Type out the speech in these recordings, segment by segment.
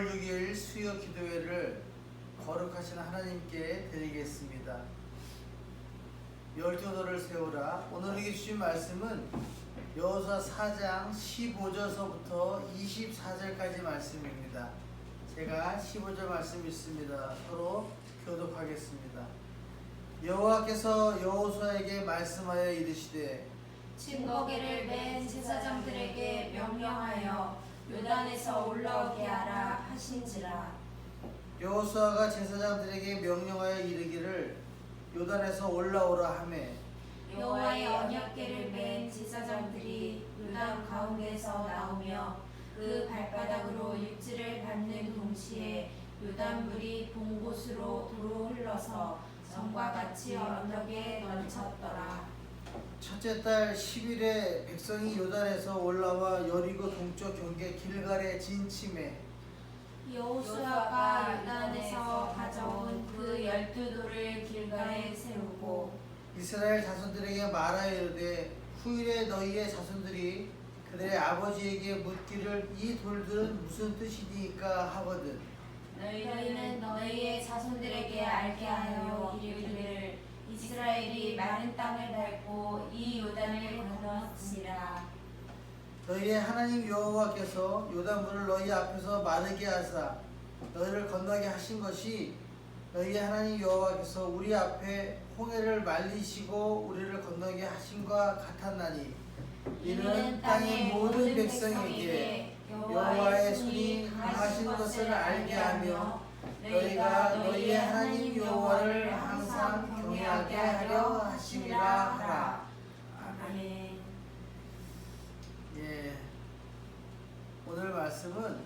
6월 6일 수요 기도회를 거룩하신 하나님께 드리겠습니다. 12돌을 세우라. 오늘에게 주신 말씀은 여호수아 4장 15절서부터 24절까지 말씀입니다. 제가 15절 말씀 읽습니다. 서로 교독하겠습니다. 여호와께서 여호수아에게 말씀하여 이르시되 증거계를 맨 제사장들에게 명령하여 요단에서 올라오게 하라 하신지라. 여호수아가 제사장들에게 명령하여 이르기를 요단에서 올라오라 하매 여호와의 언약궤를 맨 제사장들이 요단 가운데서 나오며 그 발바닥으로 육지를 밟는 동시에 요단물이 본 곳으로 도로 흘러서 전과 같이 언덕에 넘쳤더라. 첫째 달 10일에 백성이 요단에서 올라와 여리고 동쪽 경계 길갈에 진침해 여호수아가 요단에서 가져온 그 12돌을 길갈에 세우고 이스라엘 자손들에게 말하여 이르되 후일에 너희의 자손들이 그들의 아버지에게 묻기를 이 돌들은 무슨 뜻이니까 하거든 너희는 너희의 자손들에게 알게 하여 이르기를 이스라엘이 마른 땅을 밟고 이 요단을 건넜으니라. 너희의 하나님 여호와께서 요단물을 너희 앞에서 마르게 하사 너희를 건너게 하신 것이 너희의 하나님 여호와께서 우리 앞에 홍해를 말리시고 우리를 건너게 하신과 같았나니 이는 땅의 모든 백성에게 여호와의 손이 강하신 것을 알게 하며 너희가 너희의 하나님 여호와를 항상 경외하게 하려 하심이라 하라. 아멘. 예, 오늘 말씀은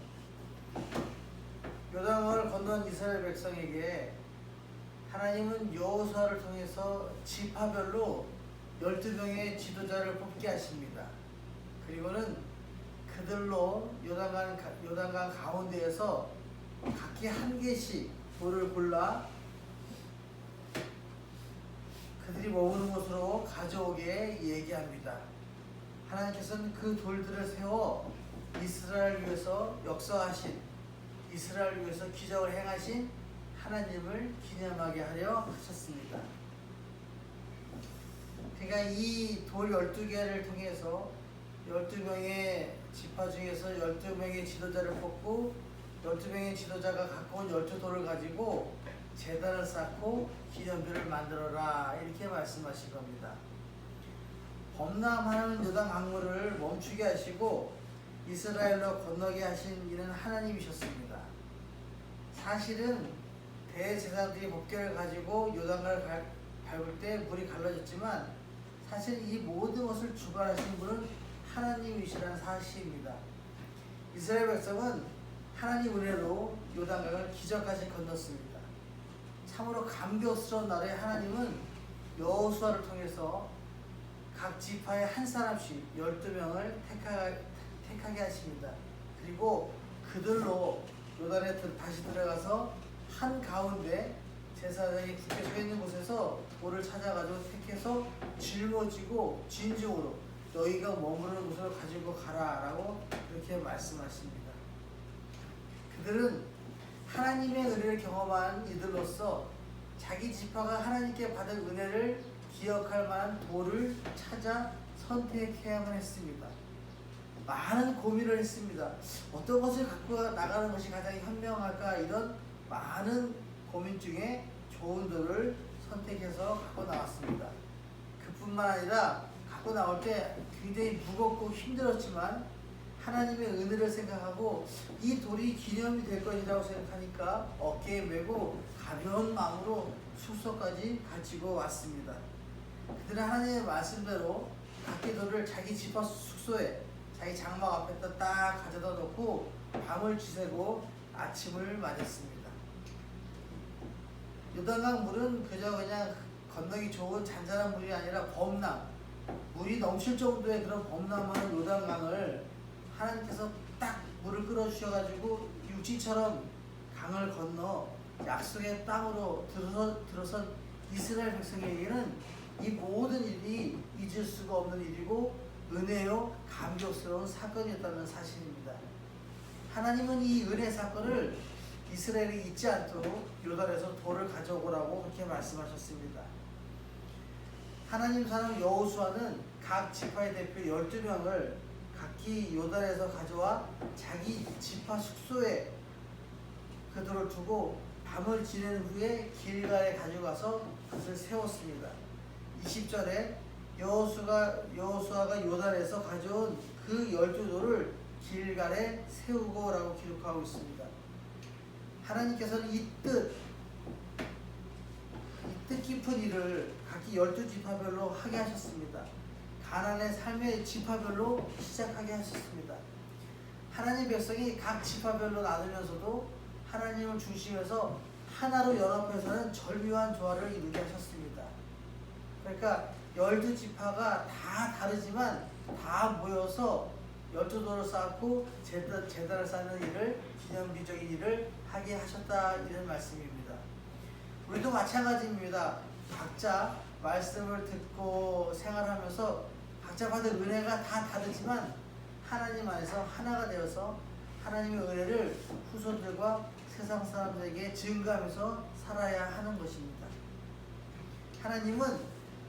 요단강을 건넌 이스라엘 백성에게 하나님은 여호수아를 통해서 지파별로 12명의 지도자를 뽑게 하십니다. 그리고는 그들로 요단강 가운데에서 각기 한 개씩 돌을 골라 그들이 머무는 곳으로 가져오게 얘기합니다. 하나님께서는 그 돌들을 세워 이스라엘 위해서 역사하신, 이스라엘 위해서 기적을 행하신 하나님을 기념하게 하려 하셨습니다. 그러니까 이 돌 12개를 통해서 12명의 지파 중에서 12명의 지도자를 뽑고 12명의 지도자가 갖고 온 12돌을 가지고 제단을 쌓고 기념비를 만들어라 이렇게 말씀하신 겁니다. 범람하는 요단 강물을 멈추게 하시고 이스라엘로 건너게 하신 이는 하나님이셨습니다. 사실은 대제사장들이 법궤를 가지고 요단강을 밟을 때 물이 갈라졌지만 사실 이 모든 것을 주관하신 분은 하나님이시라는 사실입니다. 이스라엘 백성은 하나님 은혜로 요단강을 기적까지 건넜습니다. 참으로 감격스러운 날에 하나님은 여호수아를 통해서 각 지파의 한 사람씩 12명을 택하게 하십니다. 그리고 그들로 요단에 다시 들어가서 한 가운데 제사장이 굳게 서 있는 곳에서 돌을 찾아가지고 택해서 짊어지고 진중으로 너희가 머무르는 곳으로 가지고 가라 라고 그렇게 말씀하십니다. 그들은 하나님의 은혜를 경험한 이들로서 자기 지파가 하나님께 받은 은혜를 기억할 만한 돌을 찾아 선택해야만 했습니다. 많은 고민을 했습니다. 어떤 것을 갖고 나가는 것이 가장 현명할까 이런 많은 고민 중에 좋은 돌을 선택해서 갖고 나왔습니다. 그뿐만 아니라 갖고 나올 때 굉장히 무겁고 힘들었지만 하나님의 은혜를 생각하고 이 돌이 기념이 될 것이라고 생각하니까 어깨에 메고 가벼운 마음으로 숙소까지 가지고 왔습니다. 그들은 하나님의 말씀대로 각기 돌을 자기 지파 숙소에 자기 장막 앞에다 딱 가져다 놓고 밤을 지새고 아침을 맞았습니다. 요단강 물은 그냥 건너기 좋은 잔잔한 물이 아니라 범람, 물이 넘칠 정도의 그런 범람하는 요단강을 하나님께서 딱 물을 끌어주셔가지고 육지처럼 강을 건너 약속의 땅으로 들어선 이스라엘 백성에게는 이 모든 일이 잊을 수가 없는 일이고 은혜요 감격스러운 사건이었다는 사실입니다. 하나님은 이 은혜 사건을 이스라엘이 잊지 않도록 요단에서 돌을 가져오라고 그렇게 말씀하셨습니다. 하나님 사람 여호수아는 각 지파의 대표 12명을 각기 요단에서 가져와 자기 지파 숙소에 그 돌을 두고 밤을 지낸 후에 길갈에 가져가서 그것을 세웠습니다. 20절에 여호수아가 요단에서 가져온 그 12돌을 길갈에 세우고 라고 기록하고 있습니다. 하나님께서는 이 뜻 깊은 일을 각기 12지파별로 하게 하셨습니다. 가나안의 삶의 지파별로 시작하게 하셨습니다. 하나님 백성이 각 지파별로 나누면서도 하나님을 중심에서 하나로 연합해서는 절묘한 조화를 이루게 하셨습니다. 그러니까 12지파가 다 다르지만 다 모여서 12돌을 쌓고 제단을 쌓는 일을, 기념비적인 일을 하게 하셨다, 이런 말씀입니다. 우리도 마찬가지입니다. 각자 말씀을 듣고 생활하면서 각자 받은 은혜가 다 다르지만 하나님 안에서 하나가 되어서 하나님의 은혜를 후손들과 세상 사람들에게 증가하면서 살아야 하는 것입니다. 하나님은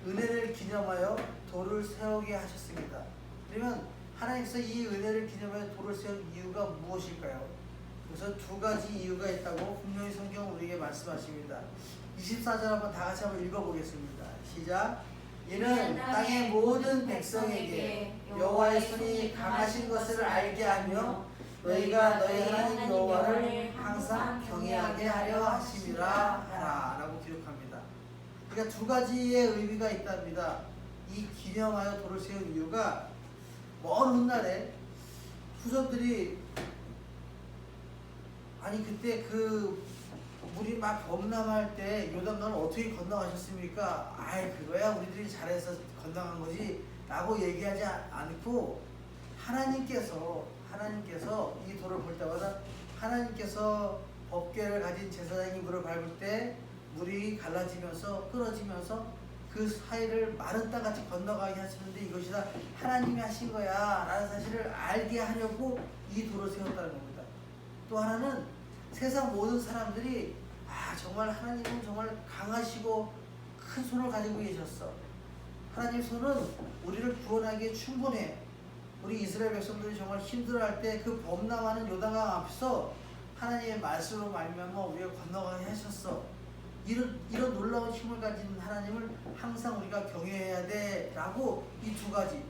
은혜를 기념하여 돌을 세우게 하셨습니다. 그러면 하나님께서 이 은혜를 기념하여 돌을 세운 이유가 무엇일까요? 그래서 두 가지 이유가 있다고 분명히 성경은 우리에게 말씀하십니다. 24절 한번 다 같이 한번 읽어보겠습니다. 시작. 이는 땅의 모든 백성에게 여호와의 손이 강하신 것을 알게 하며 너희가 너희 하나님 여호와를 항상 경외하게 하려 하심이라 하라 라고 기록합니다. 그러니까 두 가지의 의미가 있답니다. 이 기념하여 돌을 세운 이유가 먼 훗날에 후손들이 아니 그때 그 물이 막 범람할 때 요단강을 어떻게 건너가셨습니까? 아이 그거야 우리들이 잘해서 건너간 거지 라고 얘기하지 않고 하나님께서 이 돌을 볼 때마다 하나님께서 법궤를 가진 제사장이 물을 밟을 때 물이 갈라지면서 끊어지면서 그 사이를 마른 땅같이 건너가게 하시는데 이것이 다 하나님이 하신 거야 라는 사실을 알게 하려고 이 돌을 세웠다는 겁니다. 또 하나는 세상 모든 사람들이 정말 하나님은 정말 강하시고 큰 손을 가지고 계셨어. 하나님 손은 우리를 구원하기에 충분해. 우리 이스라엘 백성들이 정말 힘들어할 때 그 범람하는 요단강 앞에서 하나님의 말씀으로 말미암아 우리가 건너가게 하셨어. 이런 놀라운 힘을 가진 하나님을 항상 우리가 경외해야 돼 라고 이 두 가지,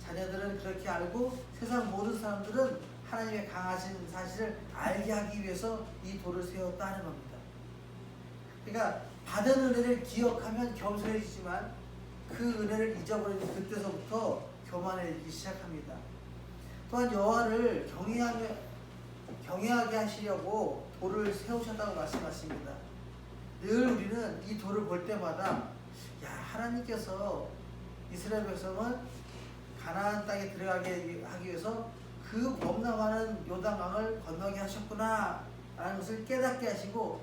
자녀들은 그렇게 알고 세상 모든 사람들은 하나님의 강하신 사실을 알게 하기 위해서 이 돌을 세웠다는 겁니다. 그러니까 받은 은혜를 기억하면 겸손해지지만 그 은혜를 잊어버리는 그때서부터 교만해지기 시작합니다. 또한 여호와를 경외하게 하시려고 돌을 세우셨다고 말씀하십니다. 늘 우리는 이 돌을 볼 때마다 하나님께서 이스라엘 백성은 가나안 땅에 들어가게 하기 위해서 그 범람하는 요단강을 건너게 하셨구나 라는 것을 깨닫게 하시고,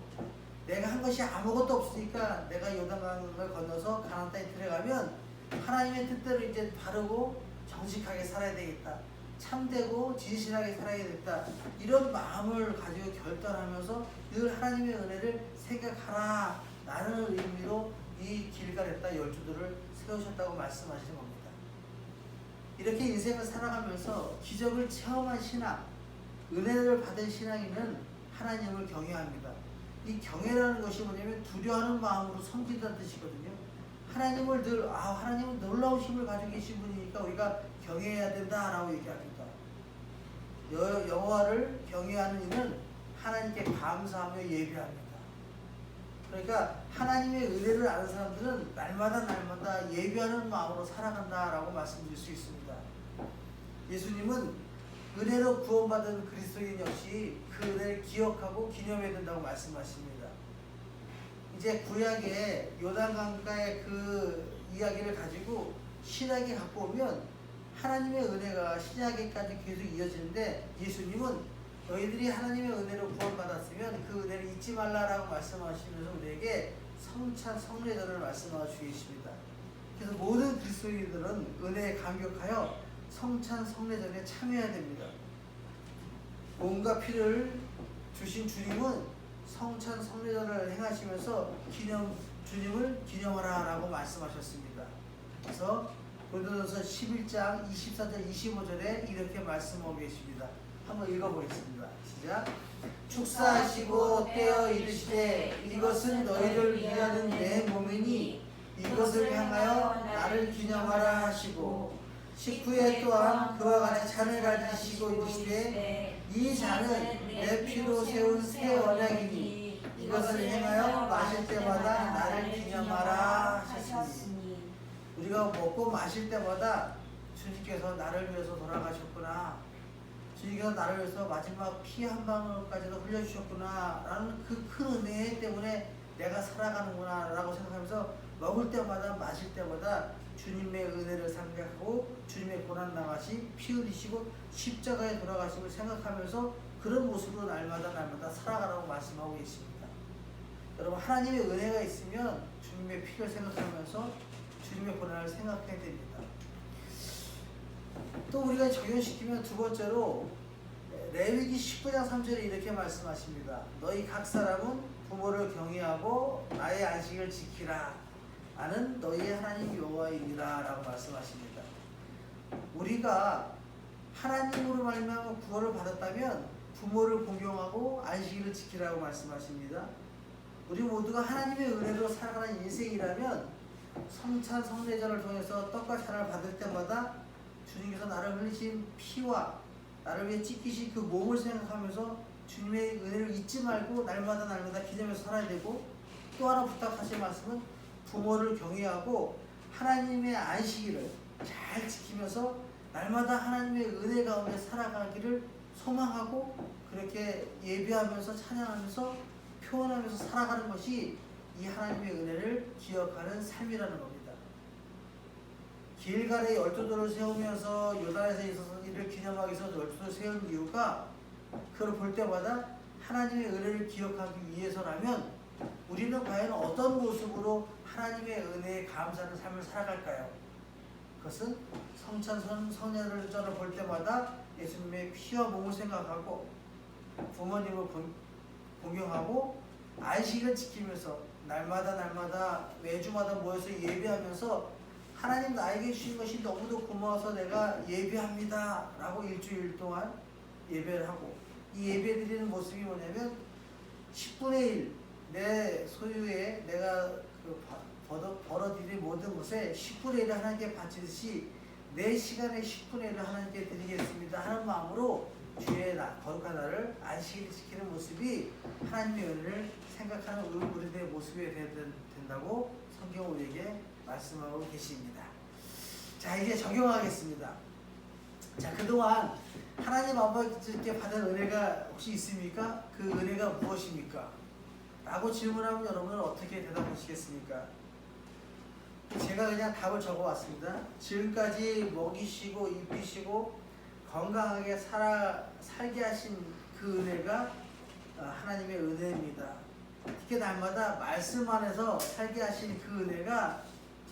내가 한 것이 아무것도 없으니까 내가 요단강을 건너서 가나안 땅에 들어가면 하나님의 뜻대로 이제 바르고 정직하게 살아야 되겠다, 참되고 진실하게 살아야겠다, 이런 마음을 가지고 결단하면서 늘 하나님의 은혜를 생각하라 라는 의미로 이 길갈에다 12돌을 세우셨다고 말씀하시는 겁니다. 이렇게 인생을 살아가면서 기적을 체험한 신앙, 은혜를 받은 신앙인은 하나님을 경외합니다. 이 경외라는 것이 뭐냐면 두려워하는 마음으로 섬긴다는 뜻이거든요. 하나님을 늘 하나님은 놀라운 힘을 가지고 계신 분이니까 우리가 경외해야 된다라고 얘기합니다. 여호와를 경외하는 이는 하나님께 감사하며 예배합니다. 그러니까 하나님의 은혜를 아는 사람들은 날마다 예배하는 마음으로 살아간다라고 말씀드릴 수 있습니다. 예수님은 은혜로 구원받은 그리스도인 역시 그 은혜를 기억하고 기념해야 된다고 말씀하십니다. 이제 구약의 요단강가의 그 이야기를 가지고 신약에 갖고 오면 하나님의 은혜가 신약에까지 계속 이어지는데, 예수님은 너희들이 하나님의 은혜로 구원받았으면 그 은혜를 잊지 말라라고 말씀하시면서 우리에게 성찬 성례전을 말씀하고 계십니다. 그래서 모든 그리스도인들은 은혜에 감격하여 성찬 성례전에 참여해야 됩니다. 몸과 피를 주신 주님은 성찬 성례전을 행하시면서 주님을 기념하라라고 말씀하셨습니다. 그래서 고린도전서 11장 24절 25절에 이렇게 말씀하고 계십니다. 한번 읽어보겠습니다. 시작. 축사하시고 떼어 이르시되 이것은 너희를 위하는 내 몸이니 이것을 향하여 나를 기념하라 하시고, 식후에 또한 그와 같이 잔을 가지시고 이르시되 이 잔은 내 피로 세운 새 언약이니 이것을 행하여 마실 때마다 나를 기념하라 하셨으니, 우리가 먹고 마실 때마다 주님께서 나를 위해서 돌아가셨구나, 주님께서 나를 위해서 마지막 피 한 방울까지도 흘려주셨구나 라는 그 큰 은혜 때문에 내가 살아가는구나 라고 생각하면서 먹을 때마다 마실 때마다 주님의 은혜를 생각하고 주님의 고난당하시 피 흘리시고 십자가에 돌아가심을 생각하면서 그런 모습으로 날마다 살아가라고 말씀하고 계십니다. 여러분, 하나님의 은혜가 있으면 주님의 피를 생각하면서 주님의 고난을 생각해야 됩니다. 또 우리가 적용시키면 두 번째로 레위기 19장 3절에 이렇게 말씀하십니다. 너희 각 사람은 부모를 경외하고 나의 안식을 지키라. 나는 너희의 하나님 여호와이니라 라고 말씀하십니다. 우리가 하나님으로 말미암아 구원을 받았다면 부모를 공경하고 안식일을 지키라고 말씀하십니다. 우리 모두가 하나님의 은혜로 살아가는 인생이라면 성찬 성례전을 통해서 떡과 잔을 받을 때마다 주님께서 나를 흘리신 피와 나를 위해 찢기신 그 몸을 생각하면서 주님의 은혜를 잊지 말고 날마다 기념해서 살아야 되고, 또 하나 부탁하신 말씀은 부모를 경외하고 하나님의 안식일을 잘 지키면서 날마다 하나님의 은혜 가운데 살아가기를 소망하고 그렇게 예배하면서 찬양하면서 표현하면서 살아가는 것이 이 하나님의 은혜를 기억하는 삶이라는 겁니다. 길갈에 12돌을 세우면서 요단에서 있어서 이를 기념하기 위해서 12돌을 세운 이유가, 그걸 볼 때마다 하나님의 은혜를 기억하기 위해서라면 우리는 과연 어떤 모습으로 하나님의 은혜에 감사하는 삶을 살아갈까요? 그것은 성찬 성례전을 볼 때마다 예수님의 피와 몸을 생각하고 부모님을 공경하고 안식을 지키면서 날마다 매주마다 모여서 예배하면서 하나님 나에게 주신 것이 너무도 고마워서 내가 예배합니다 라고 일주일 동안 예배를 하고, 이 예배 드리는 모습이 뭐냐면 10분의 1 내 소유에 내가 벌어들인 모든 것에 10분의 1을 하나님께 바치듯이 내 시간의 10분의 1을 하나님께 드리겠습니다 하는 마음으로 주의 거룩한 날을 안식일 지키는 모습이 하나님의 은혜를 생각하는 우리들의 모습이 된다고 성경은 우리에게 말씀하고 계십니다. 자, 이제 적용하겠습니다. 자, 그동안 하나님 아버지께 받은 은혜가 혹시 있습니까? 그 은혜가 무엇입니까? 라고 질문하면 여러분은 어떻게 대답하시겠습니까? 제가 그냥 답을 적어왔습니다. 지금까지 먹이시고 입히시고 건강하게 살게 하신 그 은혜가 하나님의 은혜입니다. 특히 날마다 말씀 안에서 살게 하신 그 은혜가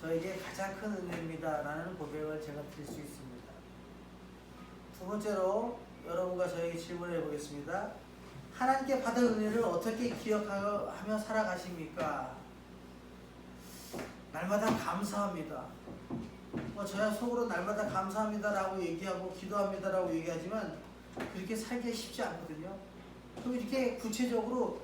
저에게 가장 큰 은혜입니다 라는 고백을 제가 드릴 수 있습니다. 두 번째로 여러분과 저에게 질문해 보겠습니다. 하나님께 받은 은혜를 어떻게 기억하며 살아가십니까? 날마다 감사합니다. 저야 속으로 날마다 감사합니다 라고 얘기하고 기도합니다 라고 얘기하지만 그렇게 살기 쉽지 않거든요. 그럼 이렇게 구체적으로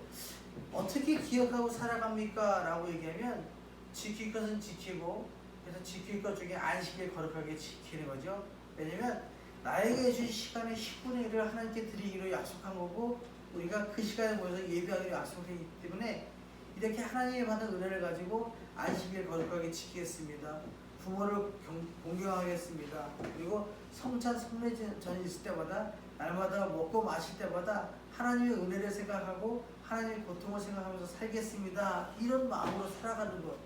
어떻게 기억하고 살아갑니까? 라고 얘기하면 지킬 것은 지키고, 그래서 지킬 것 중에 안식일 거룩하게 지키는 거죠. 왜냐면 나에게 주신 시간의 10분의 1을 하나님께 드리기로 약속한 거고, 우리가 그 시간에 모여서 예배하기로 약속했기 때문에 이렇게 하나님이 받은 은혜를 가지고 안식일 거룩하게 지키겠습니다. 부모를 공경하겠습니다. 그리고 성찬 성례전이 있을 때마다 날마다 먹고 마실 때마다 하나님의 은혜를 생각하고 하나님의 고통을 생각하면서 살겠습니다. 이런 마음으로 살아가는 것,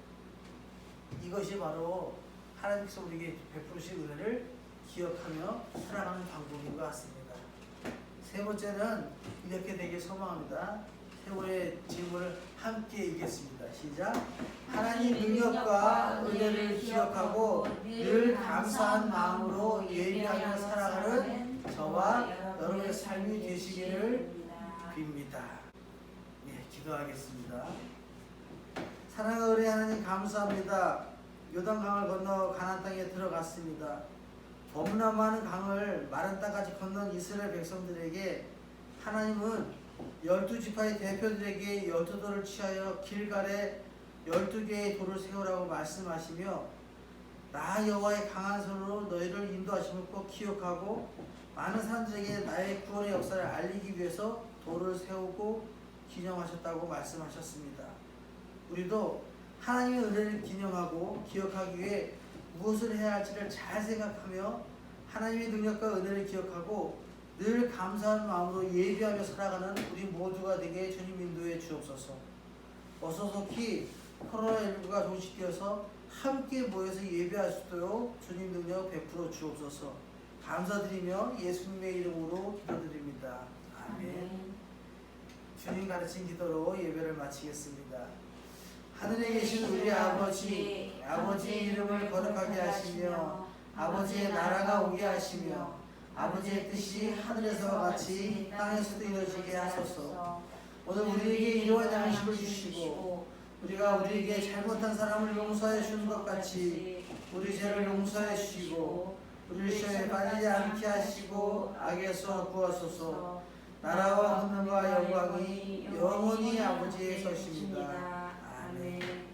이것이 바로 하나님께서 우리에게 베푸신 은혜를 기억하며 살아가는 방법인 것 같습니다. 세 번째는 이렇게 되길 소망합니다. 세 번의 질문을 함께 읽겠습니다. 시작. 하나님 능력과 은혜를 기억하고 늘 감사한 마음으로 예배하며 살아가는 저와 여러분의 삶이 되시기를 빕니다. 빕니다. 네, 기도하겠습니다. 사랑하는 우리 하나님 감사합니다. 요단강을 건너 가나안 땅에 들어갔습니다. 너무나 많은 강을 마른 땅까지 건넌 이스라엘 백성들에게 하나님은 12지파의 대표들에게 12돌을 취하여 길갈에 12개의 돌을 세우라고 말씀하시며 나 여호와의 강한 손으로 너희를 인도하심을 꼭 기억하고 많은 사람들에게 나의 구원의 역사를 알리기 위해서 돌을 세우고 기념하셨다고 말씀하셨습니다. 우리도 하나님의 은혜를 기념하고 기억하기 위해 무엇을 해야 할지를 잘 생각하며 하나님의 능력과 은혜를 기억하고 늘 감사한 마음으로 예비하며 살아가는 우리 모두가 되게 주님 인도해 주옵소서. 어서 속히 코로나19가 종식되어서 함께 모여서 예배할 수 있도록 주님 능력 베풀어 주옵소서. 감사드리며 예수님의 이름으로 기도드립니다. 아멘. 주님 가르친 기도로 예배를 마치겠습니다. 하늘에 계신 우리 아버지, 아버지의 이름을 거룩하게 하시며 아버지의 나라가 오게 하시며 아버지의 뜻이 하늘에서와 같이 땅에서도 이루어지게 하소서. 오늘 우리에게 일용할 양식을 주시고 우리가 우리에게 잘못한 사람을 용서해 주는 것 같이 우리 죄를 용서해 주시고 우리를 시험에 빠지지 않게 하시고 악에서 구하소서. 나라와 권능과 영광이 영원히 아버지의 것입니다. 아멘.